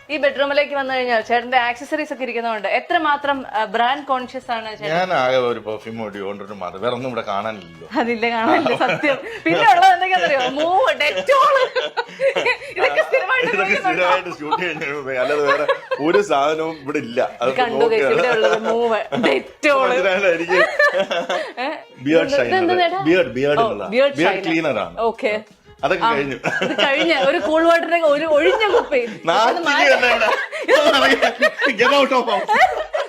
ഈ ബെഡ്റൂമിലേക്ക് വന്നു കഴിഞ്ഞാൽ ചേട്ടന്റെ ആക്സസറീസ് ഒക്കെ ഇരിക്കുന്നതുകൊണ്ട് എത്രമാത്രം ബ്രാൻഡ് കോൺഷ്യസ് ആണ് ചേട്ടൻ? ഞാൻ ആകെ ഒരു പെർഫ്യൂം കൂടി കൊണ്ടൊരു മതി, വേറെ ഒന്നും ഇവിടെ കാണാനില്ലല്ലോ. അതില്ല, കാണാനില്ല, സത്യം. പിന്നെ ഉള്ളത് എന്തൊക്കെയാണെന്നറിയോ? മൂവ്, ഡെറ്റോള്, ഇതൊക്കെ സ്ഥിരമായിട്ട് ഷൂട്ട് ചെയ്യുന്ന, അല്ലാതെ വേറെ ഒരു സാധനവും ഇവിടെ ഇല്ല. കണ്ടു ഇവിടെ ഉള്ളത് മൂവ്, ഡെറ്റോള്, എനിക്ക് ബിയർഡ് ക്ലീനർ ആണ്. ഓക്കെ, അതൊക്കെ കഴിഞ്ഞു. ഇത് കഴിഞ്ഞ ഒരു കൂൾ വാട്ടറിന്റെ ഒരു ഒഴിഞ്ഞ കുപ്പി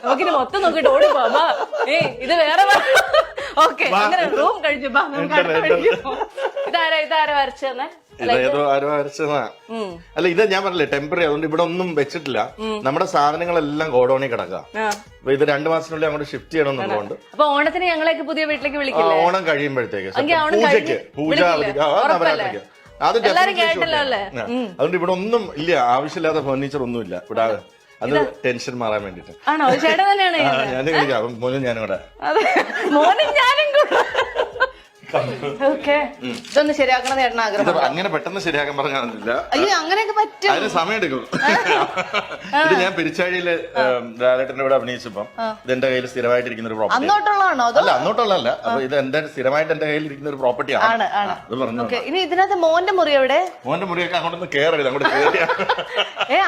നമുക്കിനി മൊത്തം നോക്കിട്ട് ഓടിപ്പോ. ഇത് വേറെ ഓക്കെ, അങ്ങനെ റൂം കഴിഞ്ഞു. ഇതാരാ വരച്ചു തന്നെ? ഏതോ ആരോ വരച്ചതാ. അല്ല, ഇത് ഞാൻ പറഞ്ഞില്ലേ ടെമ്പററി, അതുകൊണ്ട് ഇവിടെ ഒന്നും വെച്ചിട്ടില്ല. നമ്മുടെ സാധനങ്ങളെല്ലാം ഗോഡൌണിൽ കിടക്കുക. അപ്പൊ ഇത് 2 മാസത്തിനുള്ളിൽ അങ്ങോട്ട് ഷിഫ്റ്റ് ചെയ്യണമെന്നുള്ളതുകൊണ്ട്. അപ്പൊ ഓണത്തിന് ഞങ്ങളെയൊക്കെ പുതിയ വീട്ടിലേക്ക് വിളിക്കില്ല? ഓണം കഴിയുമ്പോഴത്തേക്ക് പൂജ അത് അതുകൊണ്ട് ഇവിടെ ഒന്നും ഇല്ല, ആവശ്യമില്ലാത്ത ഫർണിച്ചർ ഒന്നും ഇല്ല ഇവിടെ. അത് ടെൻഷൻ മാറാൻ വേണ്ടിട്ട്. ആണോ? ചേട്ടൻ തന്നെയാണ്? ഞാൻ കഴിക്കാം, മോനും ഞാനും കൂടെ. മോനും ഞാനും കൂടെ. ഇതൊന്ന് ശരിയാക്കണം ചേട്ടൻ ആഗ്രഹം. അങ്ങനെ പെട്ടെന്ന് ശരിയാക്കാൻ പറഞ്ഞില്ല. അയ്യോ, അങ്ങനെയൊക്കെ പറ്റും, അതിന് സമയം എടുക്കും. ഇത് ഞാൻ പെരിച്ചാഴിയില് ലാലേട്ടന്റെ കൂടെ അഭിനയിച്ചപ്പം ഇത് എന്റെ കയ്യിൽ സ്ഥിരമായിട്ടിരിക്കുന്ന ഒരു പ്രോപ്പർട്ടി. അന്നോട്ടുള്ളതാണോ? അല്ല, അന്നോട്ടുള്ളതല്ല. അപ്പൊ ഇത് എന്റെ സ്ഥിരമായിട്ട് എന്റെ കയ്യിൽ ഇരിക്കുന്ന ഒരു പ്രോപ്പർട്ടിയാണ്. അത് പറഞ്ഞു. ഇനി ഇതിനകത്ത് മോന്റെ മുറി എവിടെ? മോന്റെ മുറിയൊക്കെ അങ്ങോട്ടൊന്ന് കേറരുത്, അങ്ങോട്ട് കേറിയാ.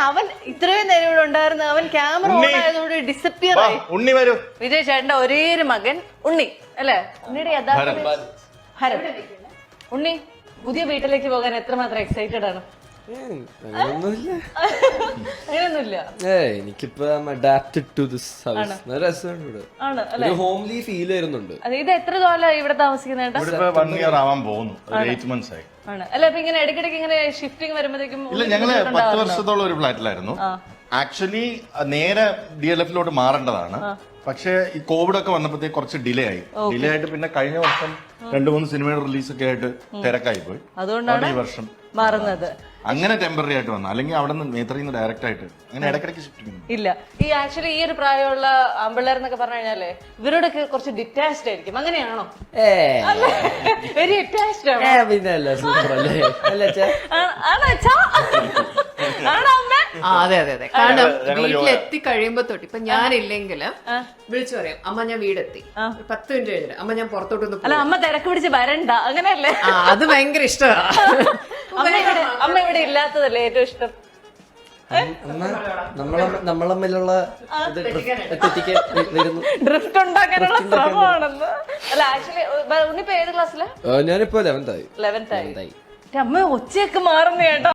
അവൻ ഇത്രയും നേരം ഇവിടെ ഉണ്ടായിരുന്നു, അവൻ ക്യാമറ ഓൺ ആയതോട് ഡിസപ്പിയർ ആയി. ഉണ്ണി വരൂ. വിജയ് ചേട്ടന്റെ ഒരേ ഒരു മകൻ ഉണ്ണി അല്ലേ? ഉണ്ണിയുടെ യഥാർത്ഥ ഹരം. ഉണ്ണി പുതിയ വീട്ടിലേക്ക് പോകാൻ എത്രമാത്രം എക്സൈറ്റഡ് ആണ്? അങ്ങനെയൊന്നുമില്ല. എനിക്കിപ്പോ അഡാപ്റ്റഡ് ടു ദിസ് ഹൗസ്. രസമുണ്ട്, ഹോംലി ഫീൽ വരുന്നുണ്ട്. ഇത് എത്ര കാലം ഇവിടെ താമസിക്കുന്നുണ്ട്? 1 year ആവാൻ പോകുന്നു, 8 months ആയി. അല്ല, അപ്പൊ ഇങ്ങനെ ഇടയ്ക്കിടയ്ക്ക് ഇങ്ങനെ ഷിഫ്റ്റിംഗ് വരുമ്പോഴേക്കും? ഇല്ല, ഞങ്ങള് 10 വർഷത്തോളം ഒരു ഫ്ലാറ്റിലായിരുന്നു. ആക്ച്വലി നേരെ DLF-ലോട്ട് മാറേണ്ടതാണ്. പക്ഷെ ഈ കോവിഡ് ഒക്കെ വന്നപ്പോഴത്തേക്ക് കുറച്ച് ഡിലേ ആയിട്ട് പിന്നെ കഴിഞ്ഞ വർഷം 2-3 സിനിമയുടെ റിലീസ് ഒക്കെ ആയിട്ട് തിരക്കായി പോയി. അതുകൊണ്ടാണ് ഈ വർഷം മാറുന്നത്. അങ്ങനെ ടെമ്പററി ആയിട്ട് വന്നു, അല്ലെങ്കിൽ അവിടെ നിന്ന് നേത്രയിൽ ഡയറക്റ്റ് ആയിട്ട് അങ്ങനെ ഇടയ്ക്കിടയ്ക്ക് ഷിഫ്റ്റ് ഇല്ല. ഈ ആക്ച്വലി ഈ ഒരു പ്രായമുള്ള ആമ്പിള്ളേർ എന്നൊക്കെ പറഞ്ഞു കഴിഞ്ഞാലേ ഇവരോടൊക്കെ കുറച്ച് ഡിറ്റാച്ച്ഡ് ആയിരിക്കും. അങ്ങനെയാണോ? വെരി അറ്റാച്ച്ഡ് ആണോ? അതെ അതെ അതെ. കാരണം വീട്ടിലെത്തി കഴിയുമ്പോ തൊട്ട് ഇപ്പൊ ഞാനില്ലെങ്കിൽ വിളിച്ചു പറയാം, അമ്മ ഞാൻ വീടെത്തി, 10 മിനിറ്റ് കഴിഞ്ഞിട്ട് അമ്മ ഞാൻ പുറത്തോട്ടൊന്ന്. അല്ല, അമ്മ തിരക്ക് പിടിച്ച് വരണ്ട, അങ്ങനെയല്ലേ? അത് ഭയങ്കര ഇഷ്ടമാണ്. അമ്മ ഇവിടെ ഇല്ലാത്തതല്ലേ ഏറ്റവും ഇഷ്ടം? നമ്മൾ തമ്മിലുള്ള ഡ്രിഫ്റ്റ് ഉണ്ടാക്കാനുള്ള ശ്രമമാണെന്ന്. അല്ല, ആക്ച്വലി ഉണ്ണിപ്പോ ഏത് ക്ലാസ്സിലാ? ഞാനിപ്പോ 11th ആയി. അമ്മ ഒച്ചയൊക്കെ മാറുന്ന കേട്ടോ.